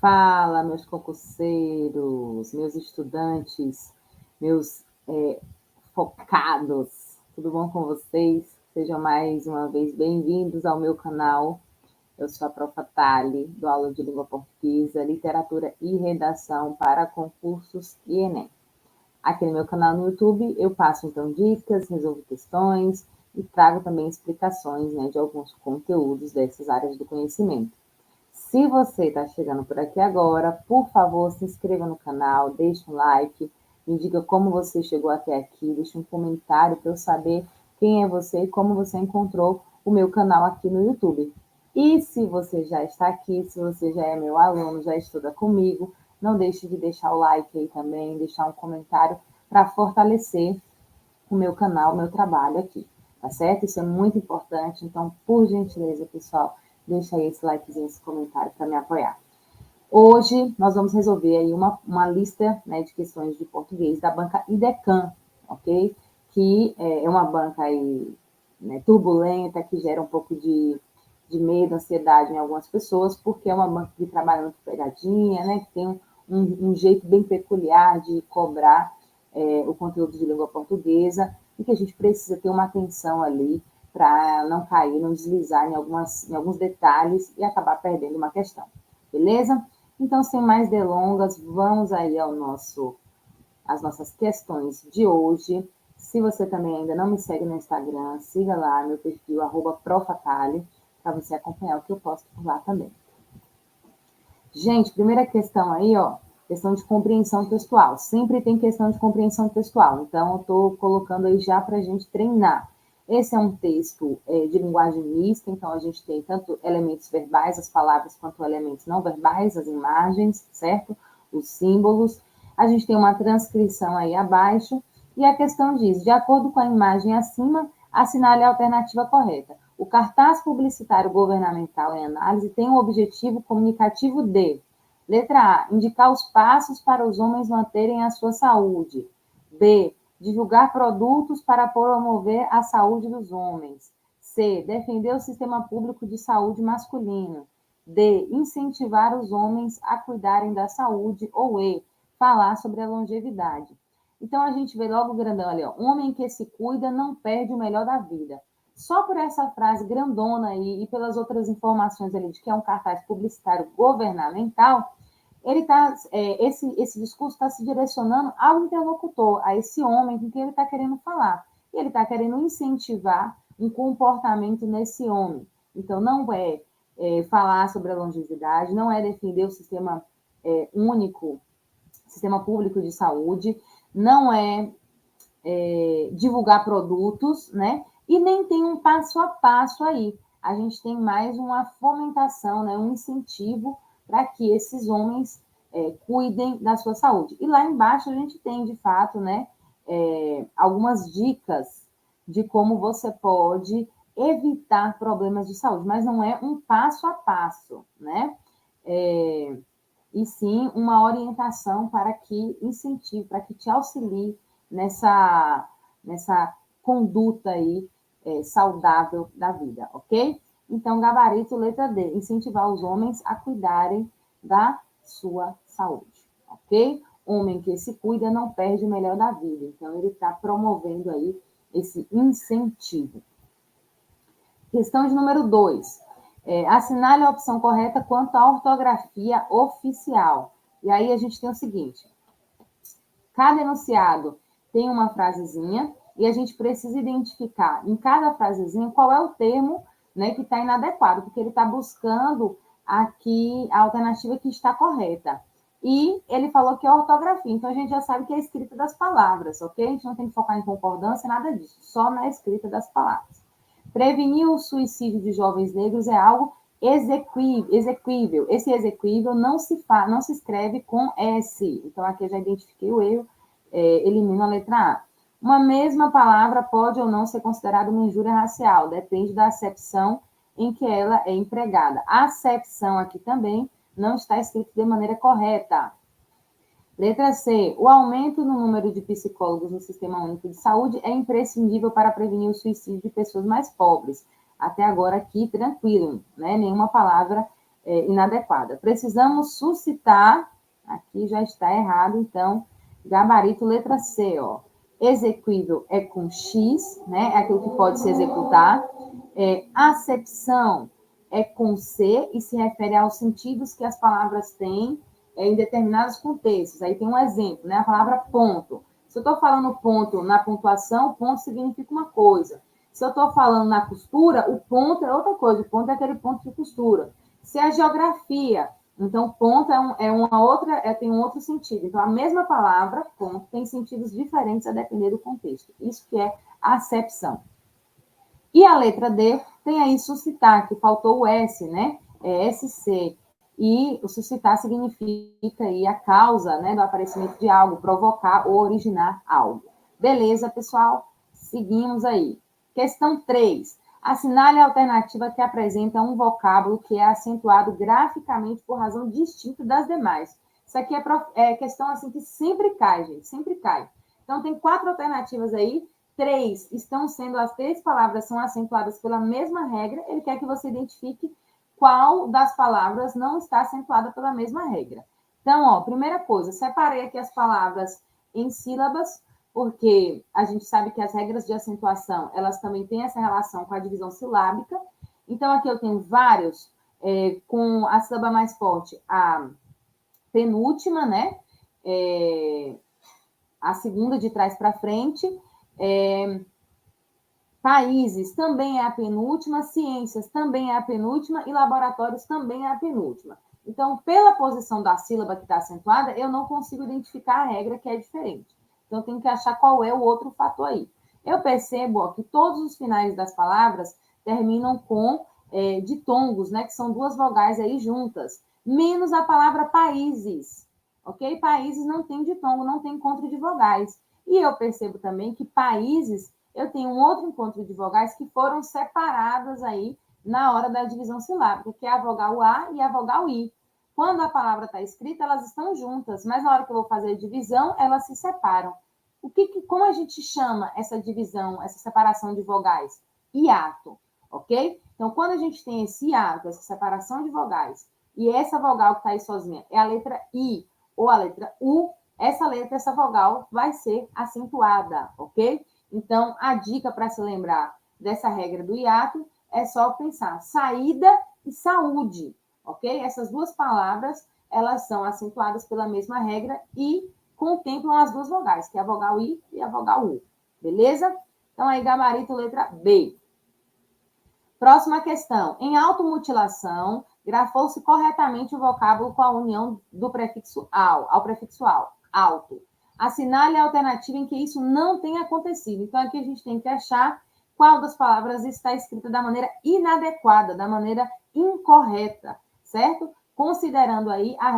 Fala, meus concurseiros, meus estudantes, meus focados, tudo bom com vocês? Sejam mais uma vez bem-vindos ao meu canal. Eu sou a Profa Thali, do aula de língua portuguesa, literatura e redação para concursos e Enem. Aqui no meu canal no YouTube eu passo então dicas, resolvo questões e trago também explicações, de alguns conteúdos dessas áreas do conhecimento. Se você está chegando por aqui agora, por favor, se inscreva no canal, deixe um like, me diga como você chegou até aqui, deixe um comentário para eu saber quem é você e como você encontrou o meu canal aqui no YouTube. E se você já está aqui, se você já é meu aluno, já estuda comigo, não deixe de deixar o like aí também, deixar um comentário para fortalecer o meu canal, o meu trabalho aqui, tá certo? Isso é muito importante, então, por gentileza, pessoal, deixa aí esse likezinho, esse comentário para me apoiar. Hoje, nós vamos resolver aí uma lista, de questões de português da banca IDECAM, ok? Que é uma banca aí, turbulenta, que gera um pouco de medo, ansiedade em algumas pessoas, porque é uma banca que trabalha muito pegadinha, que tem um jeito bem peculiar de cobrar o conteúdo de língua portuguesa e que a gente precisa ter uma atenção ali para não cair, não deslizar em alguns detalhes e acabar perdendo uma questão. Beleza? Então, sem mais delongas, vamos aí às nossas questões de hoje. Se você também ainda não me segue no Instagram, siga lá meu perfil, @profathali, para você acompanhar o que eu posto por lá também. Gente, primeira questão aí, questão de compreensão textual. Sempre tem questão de compreensão textual, então eu estou colocando aí já para a gente treinar. Esse é um texto de linguagem mista, então a gente tem tanto elementos verbais, as palavras, quanto elementos não verbais, as imagens, certo? Os símbolos. A gente tem uma transcrição aí abaixo, e a questão diz, de acordo com a imagem acima, assinale a alternativa correta. O cartaz publicitário governamental em análise tem o objetivo comunicativo de: letra A, indicar os passos para os homens manterem a sua saúde. B, divulgar produtos para promover a saúde dos homens. C, defender o sistema público de saúde masculino. D, incentivar os homens a cuidarem da saúde. Ou E, falar sobre a longevidade. Então, a gente vê logo grandão ali, homem que se cuida não perde o melhor da vida. Só por essa frase grandona aí e pelas outras informações ali de que é um cartaz publicitário governamental, esse discurso está se direcionando ao interlocutor, a esse homem com quem ele está querendo falar. E ele está querendo incentivar um comportamento nesse homem. Então, não falar sobre a longevidade, não é defender o sistema único, sistema público de saúde, não divulgar produtos, e nem tem um passo a passo aí. A gente tem mais uma fomentação, um incentivo para que esses homens cuidem da sua saúde. E lá embaixo a gente tem, de fato, algumas dicas de como você pode evitar problemas de saúde, mas não é um passo a passo, e sim uma orientação para que incentive, para que te auxilie nessa conduta aí saudável da vida, ok? Então, gabarito, letra D, incentivar os homens a cuidarem da sua saúde, ok? Homem que se cuida não perde o melhor da vida, então ele está promovendo aí esse incentivo. Questão de número 2. Assinale a opção correta quanto à ortografia oficial. E aí a gente tem o seguinte: cada enunciado tem uma frasezinha e a gente precisa identificar em cada frasezinha qual é o termo que está inadequado, porque ele está buscando aqui a alternativa que está correta. E ele falou que é ortografia, então a gente já sabe que é a escrita das palavras, ok? A gente não tem que focar em concordância, nada disso, só na escrita das palavras. Prevenir o suicídio de jovens negros é algo exequível. Esse exequível não se escreve com S. Então, aqui eu já identifiquei o erro, elimino a letra A. Uma mesma palavra pode ou não ser considerada uma injúria racial, depende da acepção em que ela é empregada. A acepção aqui também não está escrita de maneira correta. Letra C. O aumento no número de psicólogos no Sistema Único de Saúde é imprescindível para prevenir o suicídio de pessoas mais pobres. Até agora aqui, tranquilo, Nenhuma palavra inadequada. Precisamos suscitar, aqui já está errado, então, gabarito letra C, ó. Exequível é com X, né? É aquilo que pode se executar. Acepção é com C e se refere aos sentidos que as palavras têm em determinados contextos. Aí tem um exemplo, né? A palavra ponto. Se eu estou falando ponto na pontuação, ponto significa uma coisa. Se eu estou falando na costura, o ponto é outra coisa. O ponto é aquele ponto de costura. Se é geografia, então ponto tem um outro sentido. Então, a mesma palavra, ponto, tem sentidos diferentes a depender do contexto. Isso que é acepção. E a letra D tem aí suscitar, que faltou o S, né? É SC. E o suscitar significa aí a causa, né, do aparecimento de algo, provocar ou originar algo. Beleza, pessoal? Seguimos aí. Questão 3. Assinale a alternativa que apresenta um vocábulo que é acentuado graficamente por razão distinta das demais. Isso aqui é questão assim que sempre cai, gente, sempre cai. Então, tem 4 alternativas aí. As 3 palavras são acentuadas pela mesma regra. Ele quer que você identifique qual das palavras não está acentuada pela mesma regra. Então, ó, primeira coisa, separei aqui as palavras em sílabas, porque a gente sabe que as regras de acentuação, elas também têm essa relação com a divisão silábica. Então, aqui eu tenho vários, com a sílaba mais forte, a penúltima, né? A segunda de trás para frente. Países também é a penúltima, ciências também é a penúltima e laboratórios também é a penúltima. Então, pela posição da sílaba que está acentuada, eu não consigo identificar a regra que é diferente. Então, eu tenho que achar qual é o outro fator aí. Eu percebo ó, que todos os finais das palavras terminam com ditongos, né, que são 2 vogais aí juntas, menos a palavra países, ok? Países não tem ditongo, não tem encontro de vogais. E eu percebo também que países eu tenho um outro encontro de vogais que foram separadas aí na hora da divisão silábica, que é a vogal A e a vogal I. Quando a palavra está escrita, elas estão juntas, mas na hora que eu vou fazer a divisão, elas se separam. Como a gente chama essa divisão, essa separação de vogais? Hiato, ok? Então, quando a gente tem esse hiato, essa separação de vogais, e essa vogal que está aí sozinha é a letra I ou a letra U, essa vogal vai ser acentuada, ok? Então, a dica para se lembrar dessa regra do hiato é só pensar saída e saúde, ok? Essas 2 palavras, elas são acentuadas pela mesma regra e contemplam as 2 vogais, que é a vogal I e a vogal U, beleza? Então, aí, gabarito letra B. Próxima questão. Em automutilação, grafou-se corretamente o vocábulo com a união do prefixo ao prefixo alto. Assinale a alternativa em que isso não tenha acontecido. Então, aqui a gente tem que achar qual das palavras está escrita da maneira inadequada, da maneira incorreta, certo? Considerando aí as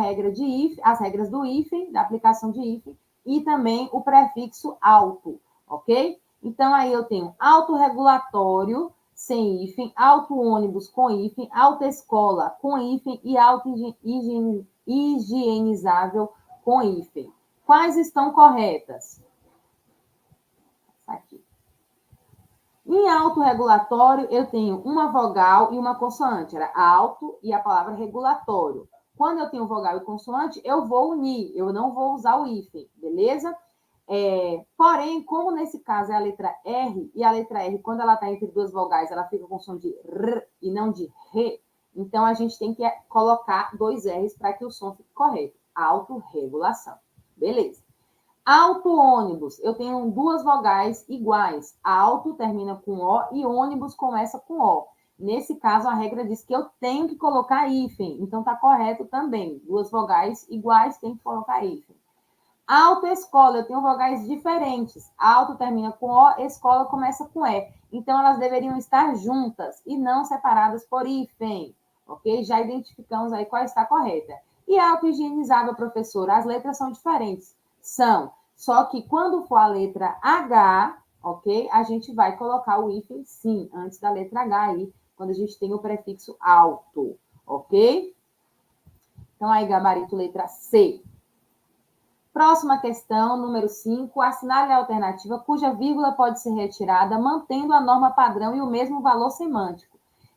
regras do hífen, da aplicação de hífen, e também o prefixo alto, ok? Então, aí eu tenho autorregulatório sem hífen, auto-ônibus com hífen, autoescola com hífen e auto-higienizável com hífen. Quais estão corretas? Aqui. Em autorregulatório, eu tenho uma vogal e uma consoante. Era auto e a palavra regulatório. Quando eu tenho vogal e consoante, eu vou unir. Eu não vou usar o hífen, beleza? Porém, como nesse caso é a letra R, e a letra R, quando ela está entre 2 vogais, ela fica com som de R e não de RE, então a gente tem que colocar 2 R's para que o som fique correto. Autorregulação. Beleza. Auto-ônibus, eu tenho 2 vogais iguais. Auto termina com O e ônibus começa com O. Nesse caso, a regra diz que eu tenho que colocar hífen, então está correto também. 2 vogais iguais, tem que colocar hífen. Autoescola, eu tenho vogais diferentes. Auto termina com O, escola começa com E. Então, elas deveriam estar juntas e não separadas por hífen, ok? Já identificamos aí qual está correta. E auto-higienizável, professora, as letras são diferentes. Só que quando for a letra H, ok? A gente vai colocar o hífen sim, antes da letra H aí, quando a gente tem o prefixo alto, ok? Então, aí, gabarito letra C. Próxima questão, número 5. Assinale a alternativa cuja vírgula pode ser retirada mantendo a norma padrão e o mesmo valor semântico.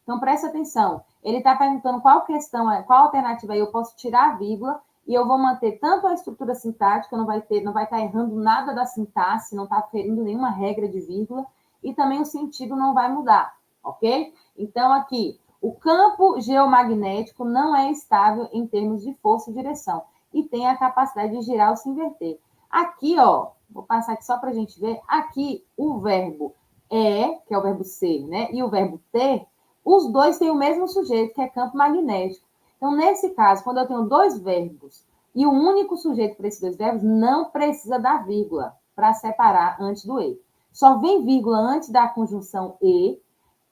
Então, presta atenção. Ele está perguntando qual questão, qual alternativa eu posso tirar a vírgula e eu vou manter tanto a estrutura sintática, não vai estar errando nada da sintaxe, não está ferindo nenhuma regra de vírgula, e também o sentido não vai mudar, ok? Então, aqui, o campo geomagnético não é estável em termos de força e direção e tem a capacidade de girar ou se inverter. Aqui, ó, vou passar aqui só para a gente ver, aqui o verbo que é o verbo ser, né, e o verbo ter, os dois têm o mesmo sujeito, que é campo magnético. Então, nesse caso, quando eu tenho dois verbos e o único sujeito para esses dois verbos, não precisa da vírgula para separar antes do e. Só vem vírgula antes da conjunção e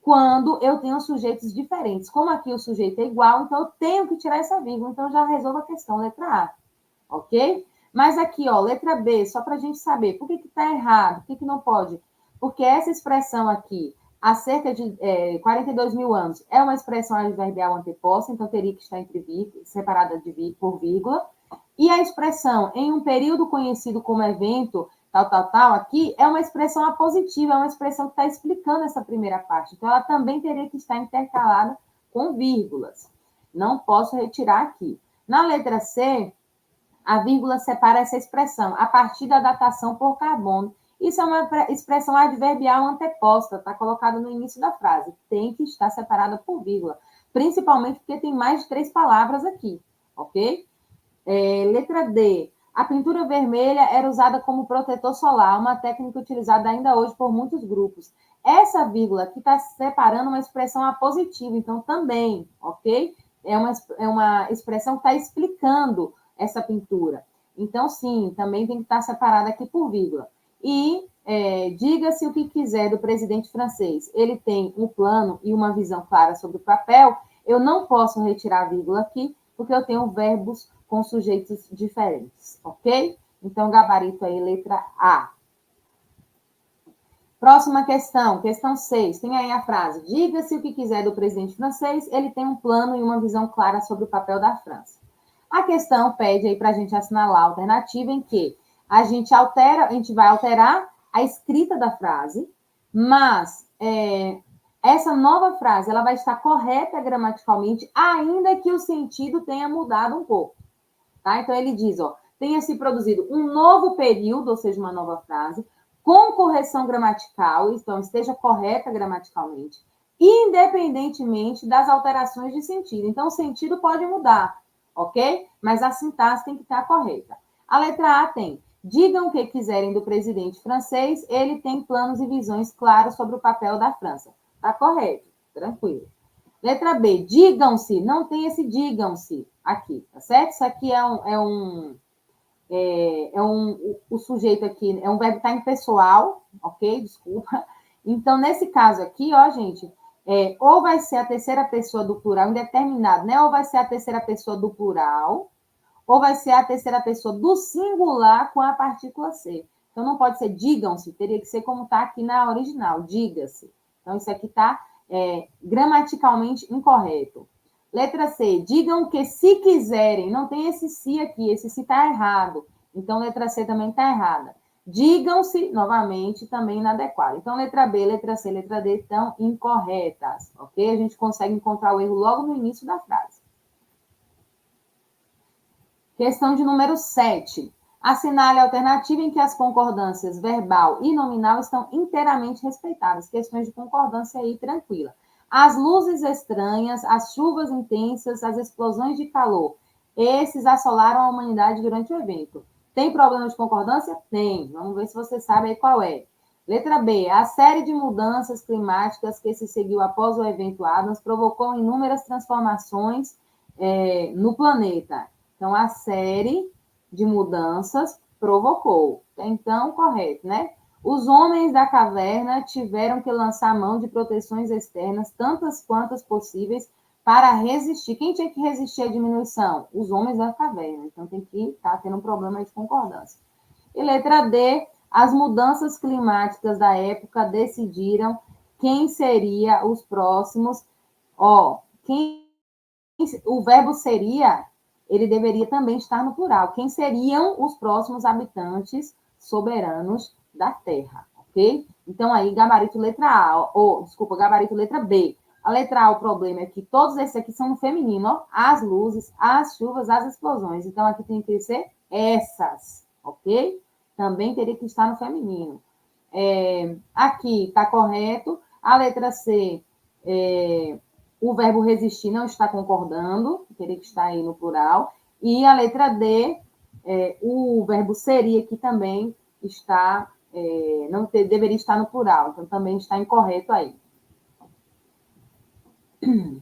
quando eu tenho sujeitos diferentes. Como aqui o sujeito é igual, então eu tenho que tirar essa vírgula. Então, já resolvo a questão, letra A. Ok? Mas aqui, ó, letra B, só para a gente saber por que está errado, por que não pode. Porque essa expressão aqui, há cerca de 42 mil anos, é uma expressão adverbial anteposta, então teria que estar separada por vírgula. E a expressão em um período conhecido como evento, tal, aqui, é uma expressão apositiva, é uma expressão que está explicando essa primeira parte. Então, ela também teria que estar intercalada com vírgulas. Não posso retirar aqui. Na letra C, a vírgula separa essa expressão a partir da datação por carbono. Isso é uma expressão adverbial anteposta, está colocada no início da frase. Tem que estar separada por vírgula, principalmente porque tem mais de 3 palavras aqui, ok? Letra D. A pintura vermelha era usada como protetor solar, uma técnica utilizada ainda hoje por muitos grupos. Essa vírgula aqui está separando uma expressão apositiva, então também, ok? É uma expressão que está explicando essa pintura. Então, sim, também tem que estar separada aqui por vírgula. E diga-se o que quiser do presidente francês. Ele tem um plano e uma visão clara sobre o papel. Eu não posso retirar a vírgula aqui, porque eu tenho verbos com sujeitos diferentes, ok? Então, gabarito aí, letra A. Próxima questão, questão 6. Tem aí a frase: diga-se o que quiser do presidente francês, ele tem um plano e uma visão clara sobre o papel da França. A questão pede aí para a gente assinalar a alternativa em que a gente vai alterar a escrita da frase, mas essa nova frase ela vai estar correta gramaticalmente, ainda que o sentido tenha mudado um pouco. Tá? Então, ele diz, ó, tenha se produzido um novo período, ou seja, uma nova frase, com correção gramatical, então esteja correta gramaticalmente, independentemente das alterações de sentido. Então, o sentido pode mudar, ok? Mas a sintaxe tem que estar correta. A letra A tem: digam o que quiserem do presidente francês, ele tem planos e visões claras sobre o papel da França. Tá correto, tranquilo. Letra B, digam-se, não tem esse digam-se aqui, tá certo? Isso aqui o sujeito aqui, é um verbo que está impessoal, ok? Desculpa. Então, nesse caso aqui, ó, gente, ou vai ser a terceira pessoa do plural indeterminado, né? Ou vai ser a terceira pessoa do plural, ou vai ser a terceira pessoa do singular com a partícula C. Então, não pode ser digam-se, teria que ser como está aqui na original, diga-se. Então, isso aqui está gramaticalmente incorreto. Letra C, digam que se quiserem, não tem esse se aqui, esse se está errado. Então, letra C também está errada. Digam-se, novamente, também inadequado. Então, letra B, letra C, letra D estão incorretas, ok? A gente consegue encontrar o erro logo no início da frase. Questão de número 7. Assinale a alternativa em que as concordâncias verbal e nominal estão inteiramente respeitadas. Questões de concordância aí, tranquila. As luzes estranhas, as chuvas intensas, as explosões de calor. Esses assolaram a humanidade durante o evento. Tem problema de concordância? Tem. Vamos ver se você sabe aí qual é. Letra B. A série de mudanças climáticas que se seguiu após o evento Adams provocou inúmeras transformações no planeta. Então, a série de mudanças provocou. Então, correto, né? Os homens da caverna tiveram que lançar mão de proteções externas, tantas quantas possíveis, para resistir. Quem tinha que resistir à diminuição? Os homens da caverna. Então, tem que estar tendo um problema de concordância. E letra D, as mudanças climáticas da época decidiram quem seria os próximos. O verbo seria, ele deveria também estar no plural. Quem seriam os próximos habitantes soberanos da Terra, ok? Então, aí, gabarito letra A, gabarito letra B. A letra A, o problema é que todos esses aqui são no feminino, ó. As luzes, as chuvas, as explosões. Então, aqui tem que ser essas, ok? Também teria que estar no feminino. Aqui está correto. A letra C, o verbo resistir não está concordando, teria que estar aí no plural. E a letra D, o verbo seria aqui também está, deveria estar no plural, então também está incorreto aí.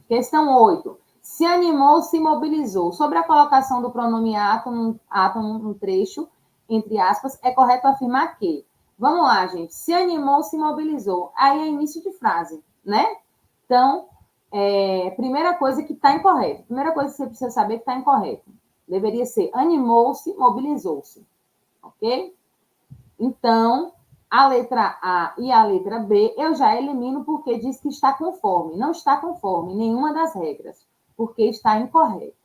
Questão 8. Se animou, se mobilizou. Sobre a colocação do pronome átomo no trecho, entre aspas, é correto afirmar que. Vamos lá, gente. Se animou, se mobilizou. Aí é início de frase, né? Então, primeira coisa que está incorreta. Primeira coisa que você precisa saber que está incorreta. Deveria ser animou-se, mobilizou-se. Ok? Então, a letra A e a letra B eu já elimino porque diz que está conforme. Não está conforme nenhuma das regras, porque está incorreto.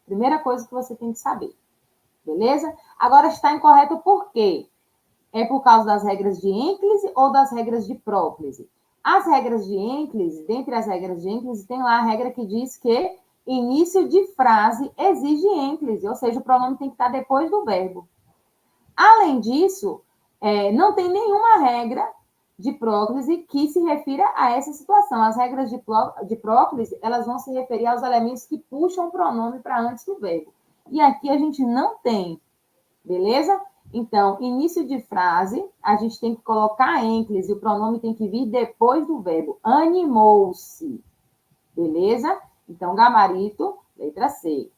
Primeira coisa que você tem que saber. Beleza? Agora, está incorreto por quê? É por causa das regras de ênclise ou das regras de próclise? As regras de ênclise, dentre as regras de ênclise, tem lá a regra que diz que início de frase exige ênclise, ou seja, o pronome tem que estar depois do verbo. Além disso, não tem nenhuma regra de próclise que se refira a essa situação. As regras de próclise, elas vão se referir aos elementos que puxam o pronome para antes do verbo. E aqui a gente não tem, beleza? Então, início de frase, a gente tem que colocar ênclise, o pronome tem que vir depois do verbo. Animou-se, beleza? Então, gabarito, letra C.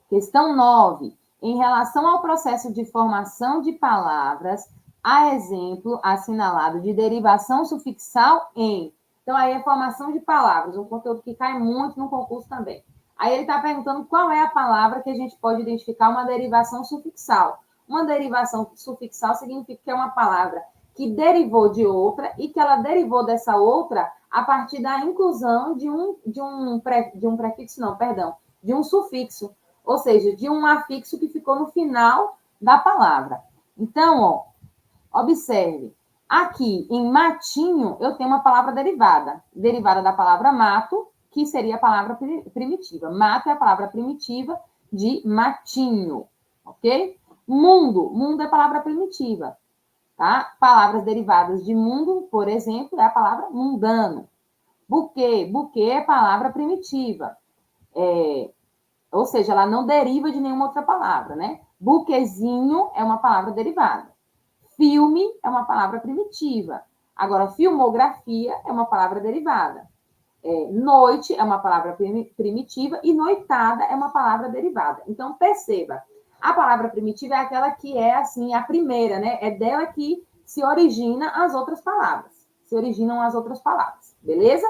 Questão 9. Em relação ao processo de formação de palavras, há exemplo assinalado de derivação sufixal em. Então, aí é formação de palavras, um conteúdo que cai muito no concurso também. Aí ele está perguntando qual é a palavra que a gente pode identificar uma derivação sufixal. Uma derivação sufixal significa que é uma palavra que derivou de outra e que ela derivou dessa outra a partir da inclusão de um sufixo. Ou seja, de um afixo que ficou no final da palavra. Então, observe. Aqui, em matinho, eu tenho uma palavra derivada. Derivada da palavra mato, que seria a palavra primitiva. Mato é a palavra primitiva de matinho, ok? Mundo. Mundo é a palavra primitiva, tá? Palavras derivadas de mundo, por exemplo, é a palavra mundano. Buquê. Buquê é a palavra primitiva. Ou seja, ela não deriva de nenhuma outra palavra, né? Buquezinho é uma palavra derivada. Filme é uma palavra primitiva. Agora, filmografia é uma palavra derivada. Noite é uma palavra primitiva e noitada é uma palavra derivada. Então, perceba, a palavra primitiva é aquela que é, assim, a primeira, né? É dela que se origina as outras palavras. Se originam as outras palavras, beleza?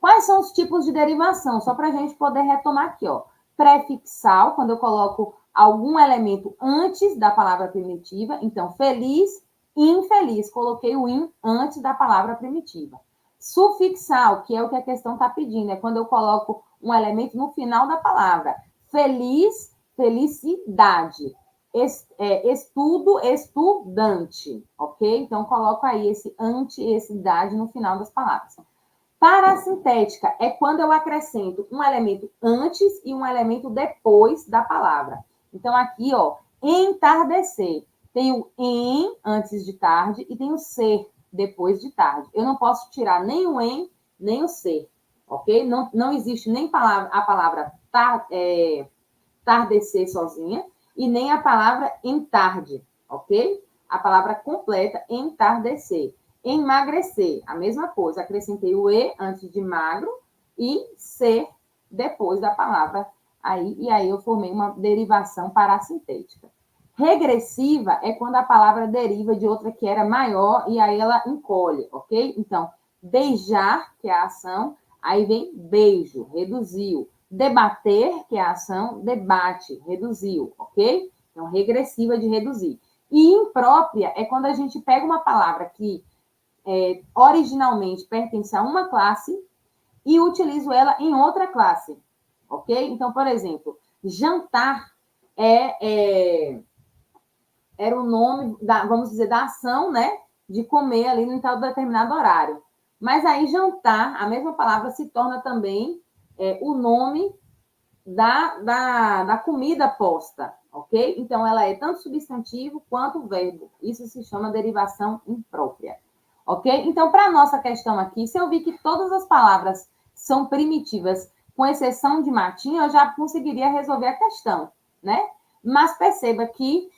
Quais são os tipos de derivação? Só para a gente poder retomar aqui, ó. Prefixal, quando eu coloco algum elemento antes da palavra primitiva. Então, feliz, infeliz. Coloquei o in antes da palavra primitiva. Sufixal, que é o que a questão está pedindo, é quando eu coloco um elemento no final da palavra. Feliz, felicidade. Estudo, estudante. Ok? Então, coloco aí esse anti, esse idade no final das palavras. Parasintética é quando eu acrescento um elemento antes e um elemento depois da palavra. Então, aqui, ó, entardecer. Tem o em antes de tarde e tem o ser depois de tarde. Eu não posso tirar nem o em, nem o ser, ok? Não existe nem a palavra tardecer sozinha e nem a palavra entarde, ok? A palavra completa, entardecer. Emagrecer, a mesma coisa. Acrescentei o E antes de magro e ser depois da palavra aí. E aí eu formei uma derivação parasintética. Regressiva é quando a palavra deriva de outra que era maior e aí ela encolhe, ok? Então, beijar, que é a ação, aí vem beijo, reduziu. Debater, que é a ação, debate, reduziu, ok? Então, regressiva de reduzir. E imprópria é quando a gente pega uma palavra que originalmente pertence a uma classe e utilizo ela em outra classe, ok? Então, por exemplo, jantar era o nome, vamos dizer, da ação, né? De comer ali em tal determinado horário. Mas aí jantar, a mesma palavra se torna também o nome da comida posta, ok? Então, ela é tanto substantivo quanto verbo. Isso se chama derivação imprópria, ok? Então, para a nossa questão aqui, se eu vi que todas as palavras são primitivas, com exceção de matinho, eu já conseguiria resolver a questão, né? Mas perceba que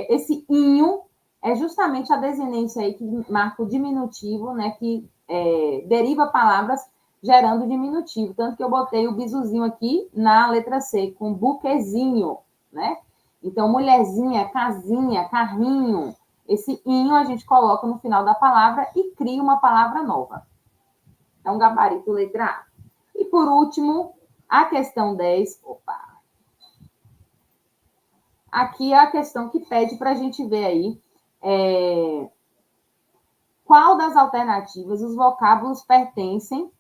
esse inho é justamente a desinência aí que marca o diminutivo, né? Que deriva palavras gerando diminutivo. Tanto que eu botei o bisuzinho aqui na letra C, com buquezinho, né? Então, mulherzinha, casinha, carrinho. Esse inho a gente coloca no final da palavra e cria uma palavra nova. Então, gabarito letra A. E por último, a questão 10. Opa! Aqui é a questão que pede para a gente ver aí qual das alternativas os vocábulos pertencem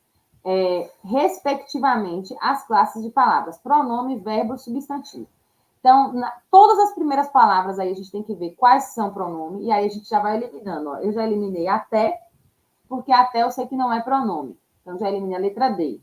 respectivamente às classes de palavras, pronome, verbo, substantivo. Então, todas as primeiras palavras aí a gente tem que ver quais são pronome, e aí a gente já vai eliminando. Ó. Eu já eliminei até, porque até eu sei que não é pronome. Então, já eliminei a letra D.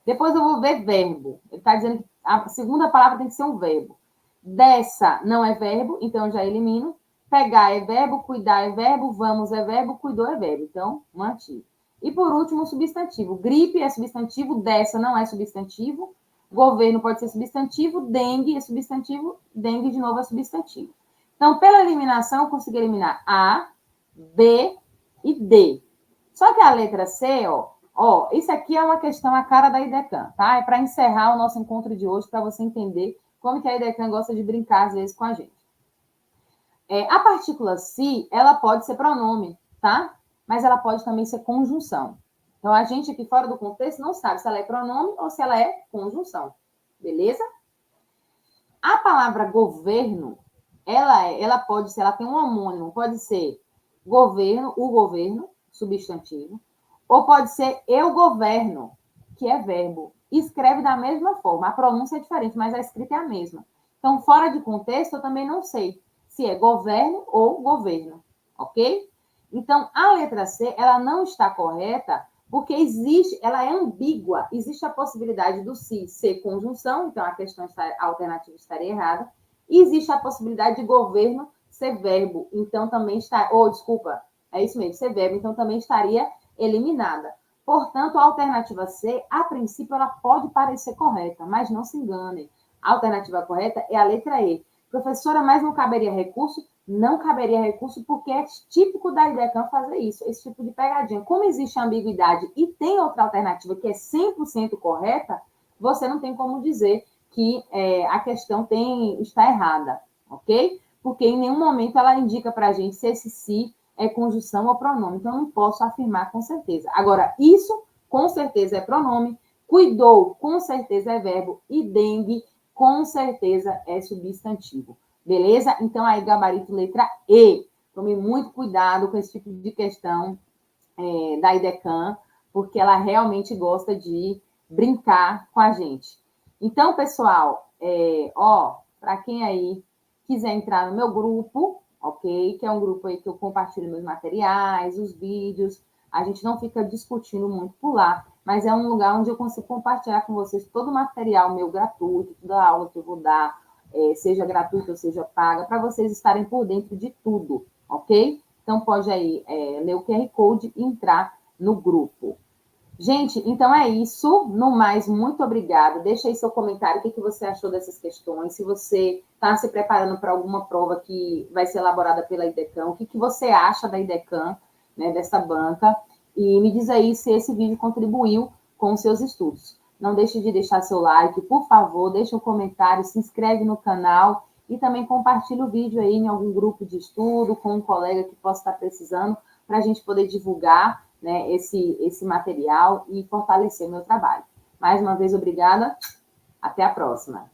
Depois eu vou ver verbo. Ele está dizendo que a segunda palavra tem que ser um verbo. Dessa não é verbo, então eu já elimino. Pegar é verbo, cuidar é verbo, vamos é verbo, cuidou é verbo. Então, mantive. E por último, substantivo. Gripe é substantivo, dessa não é substantivo. Governo pode ser substantivo, dengue é substantivo, dengue de novo é substantivo. Então, pela eliminação, eu consegui eliminar A, B e D. Só que a letra C, isso aqui é uma questão a cara da IDECAN, tá? É para encerrar o nosso encontro de hoje, para você entender como que a IDECAN gosta de brincar, às vezes, com a gente. A partícula se, ela pode ser pronome, tá? Mas ela pode também ser conjunção. Então, a gente aqui fora do contexto não sabe se ela é pronome ou se ela é conjunção. Beleza? A palavra governo, ela pode ser, ela tem um homônimo, pode ser governo, o governo, substantivo, ou pode ser eu governo, que é verbo. Escreve da mesma forma, a pronúncia é diferente, mas a escrita é a mesma. Então, fora de contexto, eu também não sei se é governo ou governo, ok? Então, a letra C, ela não está correta porque ela é ambígua. Existe a possibilidade do se ser conjunção, então a alternativa estaria errada. E existe a possibilidade de governo ser verbo, então também está, é isso mesmo, ser verbo, então também estaria eliminada. Portanto, a alternativa C, a princípio, ela pode parecer correta, mas não se engane. A alternativa correta é a letra E. Professora, mas não caberia recurso? Não caberia recurso porque é típico da IDECAN fazer isso, esse tipo de pegadinha. Como existe ambiguidade e tem outra alternativa que é 100% correta, você não tem como dizer que a questão está errada, ok? Porque em nenhum momento ela indica para a gente se esse se é conjunção ou pronome. Então, eu não posso afirmar com certeza. Agora, isso com certeza é pronome, cuidou com certeza é verbo e dengue com certeza é substantivo. Beleza? Então, aí, gabarito letra E. Tome muito cuidado com esse tipo de questão da IDECAN, porque ela realmente gosta de brincar com a gente. Então, pessoal, para quem aí quiser entrar no meu grupo, ok? Que é um grupo aí que eu compartilho meus materiais, os vídeos. A gente não fica discutindo muito por lá, mas é um lugar onde eu consigo compartilhar com vocês todo o material meu gratuito, toda a aula que eu vou dar, seja gratuita ou seja paga, para vocês estarem por dentro de tudo, ok? Então, pode aí ler o QR Code e entrar no grupo. Gente, então é isso. No mais, muito obrigada. Deixa aí seu comentário, o que você achou dessas questões. Se você está se preparando para alguma prova que vai ser elaborada pela IDECAN, o que você acha da IDECAN, né, dessa banca. E me diz aí se esse vídeo contribuiu com os seus estudos. Não deixe de deixar seu like, por favor, deixe um comentário, se inscreve no canal e também compartilhe o vídeo aí em algum grupo de estudo, com um colega que possa estar precisando, para a gente poder divulgar, né, esse material e fortalecer o meu trabalho. Mais uma vez, obrigada. Até a próxima.